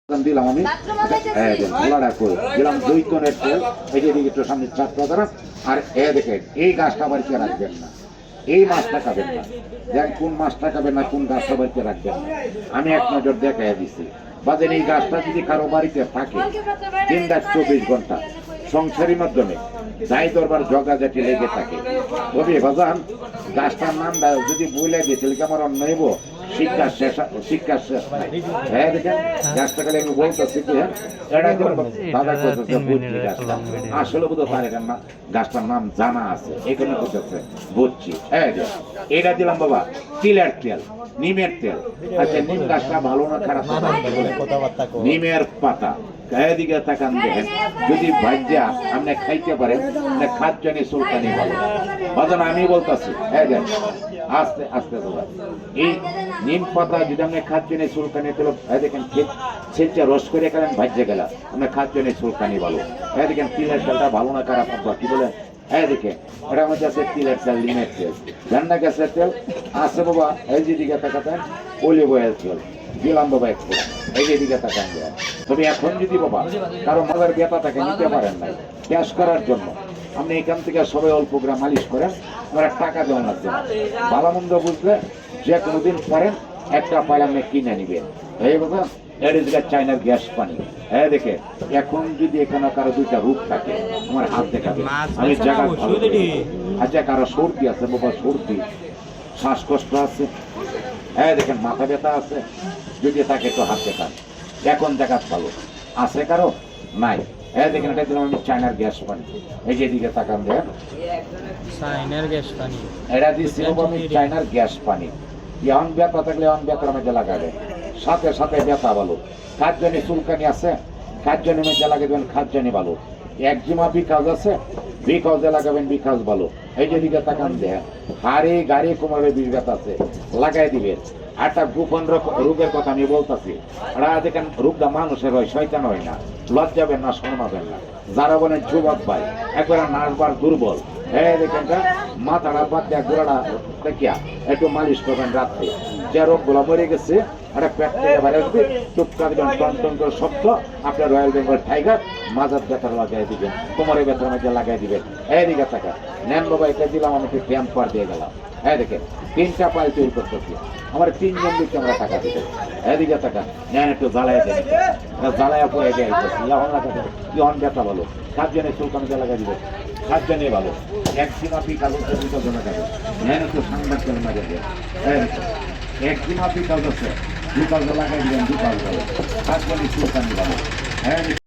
দিলাম আমি গোলাটা করে দিলাম 2 টনের তেল এদিকে একটু সামনে ছাত্র দ্বারা আর দেখে এই গাছটা বাড়িতে রাখবেন না, এই মাছটা খাবেন না, দেখ কোন মাছটা খাবেন না, কোন গাছটা বাড়িতে রাখবেন না। আমি এক নজর দেখাই দিছি বাজেন এই গাছটা যদি কারো বাড়িতে থাকে 3-24 ঘন্টা সংসারের মাধ্যমে যাই দরবার ঝগড়াঝাটি লেগে থাকে, তবে বাজান গাছটার নামটা যদি বলে দিয়েছিল কি আমার অন্য নেব শিক্ষা শেষ নাই। হ্যাঁ দেখেন গাছটা খালি আমি বলতেছি কি দাদা করতেছে বুঝছি গাছটা আসলে বোধ তার এখানে গাছটার নাম জানা আছে এখানে করতেছে বুঝছি। হ্যাঁ এটা দিলাম বাবা তিলের তেল, নিমের তেল। আচ্ছা নিম গাছটা ভালো না খারাপ নিমের পাতা দিকে তাকান দেখেন যদি ভাজ্যা আপনি খাইতে পারেন খাদ্যানি সুলতানি ভালো বাজান আমি বলতেছি। হ্যাঁ দেখ আস্তে আস্তে দাদা এই নিম পাতা যদি আপনি খাদ্যানি সুলতানি তেল দেখেন ছেঁচা রস করে গেলেন ভাজ্যে গেলা আপনার খাদ্যানি সুলতানি ভালো। হ্যাঁ দেখেন তিলের তেলটা ভালো না খারাপ কি বলেন? হ্যাঁ দেখে এটা মধ্যে আছে তিলের তেল, নিমের তেল, ঝান্ডা গাছের তেল আছে বাবা এই যে দিকে তাকাতেন অলিভ অয়েল তেল দিলাম বাবা একটু এই যে দিকে তাকান দেয়। তবে এখন যদি বাবা কারো মাথার ব্যথাটাকে নিতে পারেন নাই ক্যাশ করার জন্য আপনি এখান থেকে সবাই অল্প গ্রাম মালিশ করেন, আমরা টাকা দেওয়া লাগবে না। ভালো মন্দ বুঝলে যে কোনোদিন পারেন একটা পাইল আপনি কিনে নিবেন। এই বাবা চায়নার গ্যাস পানি। হ্যাঁ দেখে এখন যদি এখানে কারো 2টা রূপ থাকে আমার হাত দেখাবে আমি জায়গা ভালো। আচ্ছা কারো সর্দি আছে বাবা, সর্দি শ্বাসকষ্ট আছে, হ্যাঁ দেখেন মাথা ব্যথা আছে, যদি থাকে তো হাত দেখান এখন দেখা ভালো আছে কারো নাই। হ্যাঁ দেখেন এটা দিলাম আমি চায়নার গ্যাস পানি এই যে দিকে তাকান দেন চায়নার গ্যাস পানি এটা দিচ্ছি আমি চায়নার গ্যাস পানি। এখন ব্যথা থাকলে এখন ব্যথার মধ্যে লাগাবে সাথে সাথে ব্যথা ভালো। খাদ্যানি চুলকানি আছে খাদ্যানি মধ্যে লাগাবেন খাদ্যানি ভালো। একজিমা বিকাজ আছে বিকাজে লাগাবেন বিকাজ ভালো। এই যে দিকে তাকান দেন হাড়ে গাড়ি কোমরের বিষ ব্যথা আছে লাগাই দিবেন। একটা গোপন রোগের কথা আমি বলতেছি, দেখেন রোগটা মানুষের হয় শয়তান হয় না, লজ্জাবেন না শর্মাবেন না। যারা বলেন যুবক ভাই একবার নাচবার দুর্বল, হ্যাঁ দেখেন মাথাটা বাদ দেওয়া গোড়াটা দেখিয়া একটু মালিশ করবেন রাত্রে, যে রোগগুলো মরে গেছে একটা পেট থেকে বাইরে আসবে টুপকা দিবেন টন টন করে শক্ত আপনার রয়্যাল বেঙ্গল টাইগার মাজার ব্যথার লাগাই দিবেন, কোমরের ব্যথার মধ্যে লাগাই দিবেন। এইদিকে টাকা নেন বাবা এটা দিলাম আমাকে ক্যাম্প পার দিয়ে গেলাম। হ্যাঁ দেখেন 3টা পাইল তৈরি করতেছি আমার 3 জন দিকে আমরা টাকা দিতে। এদিকে টাকা নেন একটু জ্বালায় দেন জ্বালায়া পরে দেয় ইহন লাগা দেবে ইহন ব্যথা ভালো খাদ্যানি চুলকানিতে লাগাই দিবে খাদ্যানি ভালো। একদিমা পিকাজ হচ্ছে 2টা জমা যাবে নেন একটু সাংবাদ করে মাঝে দিয়ে একদিমা পিকাজ হচ্ছে 2 কাজ লাগাই দিবেন 2 কাজ ভালো খাদ্যানি চুলকানি ভালো। হ্যাঁ